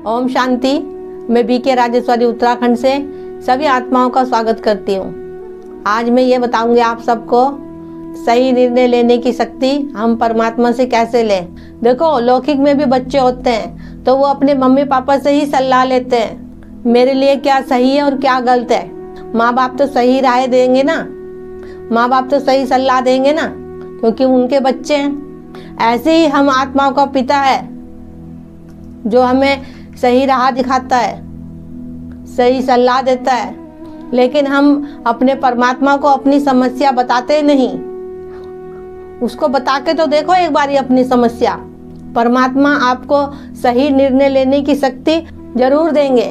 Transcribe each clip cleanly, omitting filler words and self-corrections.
ओम शांति। मैं बीके राजेश्वरी उत्तराखंड से सभी आत्माओं का स्वागत करती हूँ। आज मैं ये बताऊंगी आप सबको सही निर्णय लेने की शक्ति हम परमात्मा से कैसे लें। देखो, लौकिक में भी बच्चे होते हैं तो वो अपने मम्मी पापा से ही सलाह लेते हैं, मेरे लिए क्या सही है और क्या गलत है। माँ बाप तो सही राय देंगे ना, माँ बाप तो सही सलाह देंगे ना, क्योंकि उनके बच्चे हैं। ऐसे ही हम आत्माओं का पिता है जो हमें सही राह दिखाता है, सही सलाह देता है, लेकिन हम अपने परमात्मा को अपनी समस्या बताते नहीं। उसको बता के तो देखो एक बारी अपनी समस्या। परमात्मा आपको सही निर्णय लेने की शक्ति जरूर देंगे।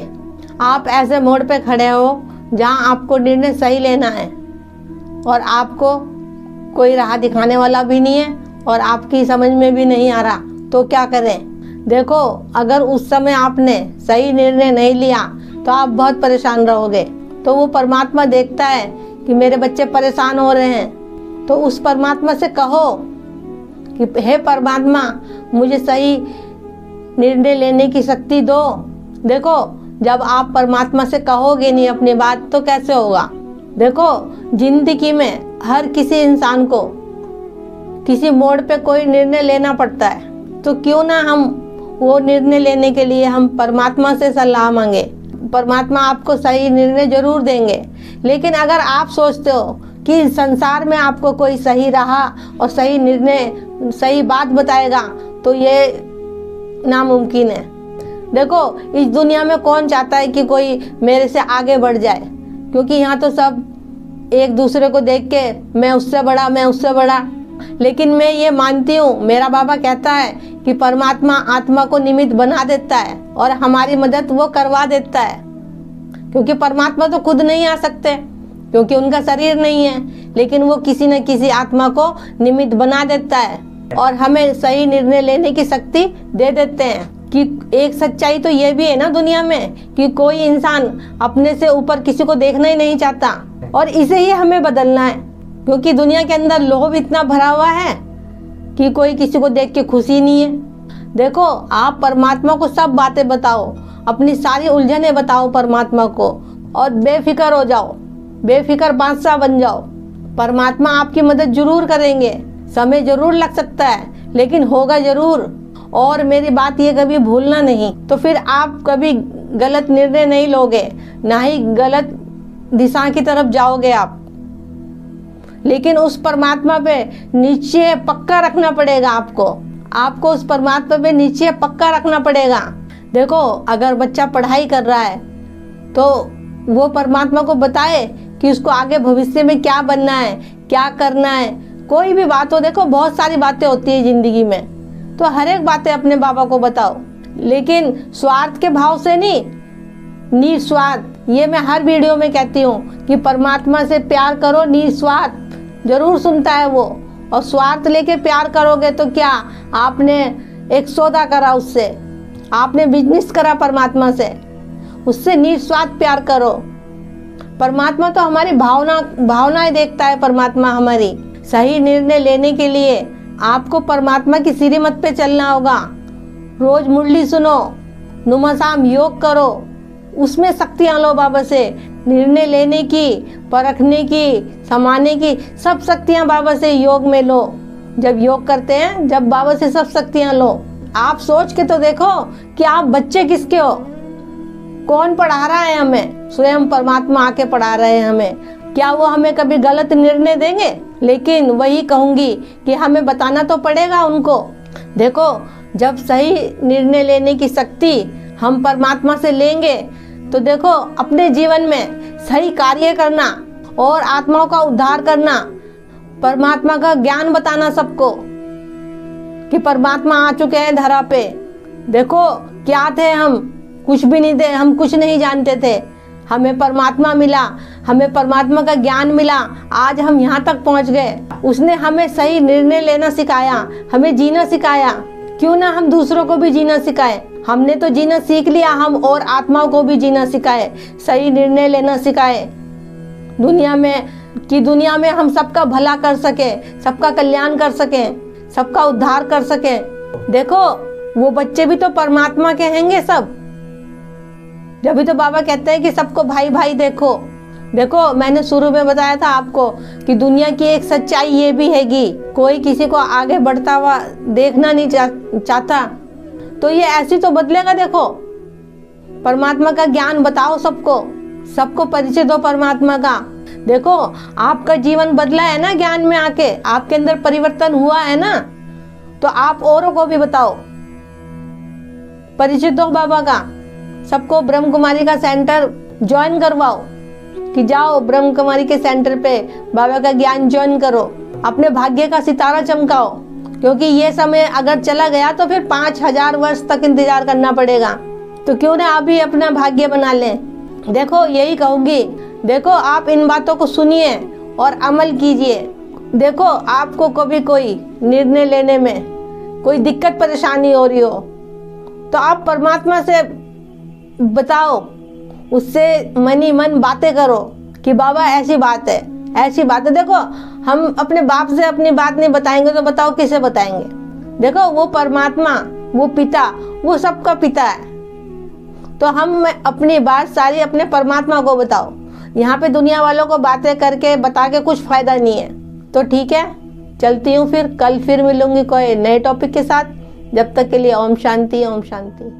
आप ऐसे मोड़ पे खड़े हो जहां आपको निर्णय सही लेना है और आपको कोई राह दिखाने वाला भी नहीं है और आपकी समझ में भी नहीं आ रहा, तो क्या करें। देखो, अगर उस समय आपने सही निर्णय नहीं लिया तो आप बहुत परेशान रहोगे। तो वो परमात्मा देखता है कि मेरे बच्चे परेशान हो रहे हैं, तो उस परमात्मा से कहो कि हे परमात्मा, मुझे सही निर्णय लेने की शक्ति दो। देखो, जब आप परमात्मा से कहोगे नहीं अपनी बात तो कैसे होगा। देखो, जिंदगी में हर किसी इंसान को किसी मोड़ पे कोई निर्णय लेना पड़ता है, तो क्यों ना हम वो निर्णय लेने के लिए हम परमात्मा से सलाह मांगे। परमात्मा आपको सही निर्णय जरूर देंगे। लेकिन अगर आप सोचते हो कि संसार में आपको कोई सही राह और सही निर्णय, सही बात बताएगा, तो ये नामुमकिन है। देखो, इस दुनिया में कौन चाहता है कि कोई मेरे से आगे बढ़ जाए, क्योंकि यहाँ तो सब एक दूसरे को देख के मैं उससे बड़ा, मैं उससे बड़ा। लेकिन मैं ये मानती हूँ, मेरा बाबा कहता है कि परमात्मा आत्मा को निमित्त बना देता है और हमारी मदद वो करवा देता है, क्योंकि परमात्मा तो खुद नहीं आ सकते क्योंकि उनका शरीर नहीं है, लेकिन वो किसी न किसी आत्मा को निमित्त बना देता है और हमें सही निर्णय लेने की शक्ति दे देते हैं। कि एक सच्चाई तो ये भी है ना दुनिया में कि कोई इंसान अपने से ऊपर किसी को देखना ही नहीं चाहता, और इसे ही हमें बदलना है, क्योंकि दुनिया के अंदर लोभ इतना भरा हुआ है कि कोई किसी को देख के खुशी नहीं है। देखो, आप परमात्मा को सब बातें बताओ, अपनी सारी उलझनें बताओ परमात्मा को और बेफिक्र हो जाओ, बेफिक्र बादशाह बन जाओ। परमात्मा आपकी मदद जरूर करेंगे। समय जरूर लग सकता है लेकिन होगा जरूर। और मेरी बात ये कभी भूलना नहीं, तो फिर आप कभी गलत निर्णय नहीं लोगे, ना ही गलत दिशा की तरफ जाओगे आप। लेकिन उस परमात्मा पे निश्चय पक्का रखना पड़ेगा आपको उस परमात्मा पे निश्चय पक्का रखना पड़ेगा। देखो, अगर बच्चा पढ़ाई कर रहा है तो वो परमात्मा को बताए कि उसको आगे भविष्य में क्या बनना है, क्या करना है। कोई भी बात हो, देखो बहुत सारी बातें होती है जिंदगी में, तो हर एक बातें अपने बाबा को बताओ, लेकिन स्वार्थ के भाव से नहीं, निस्वार्थ। ये मैं हर वीडियो में कहती हूँ कि परमात्मा से प्यार करो निस्वार्थ, जरूर सुनता है वो। और स्वार्थ लेके प्यार करोगे तो क्या, आपने एक सौदा करा उससे, आपने बिजनेस करा परमात्मा से, उससे निस्वार्थ प्यार करो। परमात्मा तो हमारी भावनाएं देखता है। परमात्मा हमारी सही निर्णय लेने के लिए आपको परमात्मा की श्रीमत पे चलना होगा। रोज मुरली सुनो, नुमाशाम योग करो, उसमें शक्तियाँ लो बाबा से। निर्णय लेने की, परखने की, समाने की सब शक्तियाँ बाबा से योग में लो। जब योग करते हैं, जब बाबा से सब शक्तियाँ लो। आप सोच के तो देखो कि आप बच्चे किसके हो, कौन पढ़ा रहा है हमें। स्वयं परमात्मा आके पढ़ा रहे हैं हमें। क्या वो हमें कभी गलत निर्णय देंगे? लेकिन वही कहूंगी कि हमें बताना तो पड़ेगा उनको। देखो, जब सही निर्णय लेने की शक्ति हम परमात्मा से लेंगे तो देखो, अपने जीवन में सही कार्य करना और आत्माओं का उद्धार करना, परमात्मा का ज्ञान बताना सबको कि परमात्मा आ चुके हैं धरा पे। देखो, क्या थे हम, कुछ भी नहीं थे, हम कुछ नहीं जानते थे। हमें परमात्मा मिला, हमें परमात्मा का ज्ञान मिला, आज हम यहाँ तक पहुँच गए। उसने हमें सही निर्णय लेना सिखाया, हमें जीना सिखाया। क्यों ना हम दूसरों को भी जीना सिखाए। हमने तो जीना सीख लिया, हम और आत्माओं को भी जीना सिखाए, सही निर्णय लेना सिखाए। दुनिया में हम सबका भला कर सके, सबका कल्याण कर सके, सबका उद्धार कर सके। देखो, वो बच्चे भी तो परमात्मा के हैंगे सब। जब तो बाबा कहते हैं कि सबको भाई भाई देखो। देखो, मैंने शुरू में बताया था आपको कि दुनिया की एक सच्चाई ये भी हैगी, कोई किसी को आगे बढ़ता हुआ देखना नहीं चाहता, तो ये ऐसी तो बदलेगा। देखो, परमात्मा का ज्ञान बताओ सबको परिचय दो परमात्मा का। देखो, आपका जीवन बदला है ना ज्ञान में आके, आपके अंदर परिवर्तन हुआ है ना, तो आप औरों को भी बताओ, परिचय दो बाबा का। सबको ब्रह्म कुमारी का सेंटर ज्वाइन करवाओ कि जाओ ब्रह्म कुमारी के सेंटर पे बाबा का ज्ञान ज्वाइन करो, अपने भाग्य का सितारा चमकाओ, क्योंकि ये समय अगर चला गया तो फिर 5000 वर्ष तक इंतजार करना पड़ेगा। तो क्यों ना अभी अपना भाग्य बना लें। देखो, यही कहूंगी, देखो आप इन बातों को सुनिए और अमल कीजिए। देखो, आपको कभी कोई निर्णय लेने में कोई दिक्कत परेशानी हो रही हो तो आप परमात्मा से बताओ, उससे मनी मन बातें करो कि बाबा ऐसी बात है, ऐसी बात है। देखो, हम अपने बाप से अपनी बात नहीं बताएंगे तो बताओ किसे बताएंगे। देखो, वो परमात्मा, वो पिता, वो सबका पिता है, तो हम अपनी बात सारी अपने परमात्मा को बताओ। यहाँ पे दुनिया वालों को बातें करके बता के कुछ फायदा नहीं है। तो ठीक है, चलती हूँ, फिर कल फिर मिलूंगी कोई नए टॉपिक के साथ। जब तक के लिए ओम शांति, ओम शांति।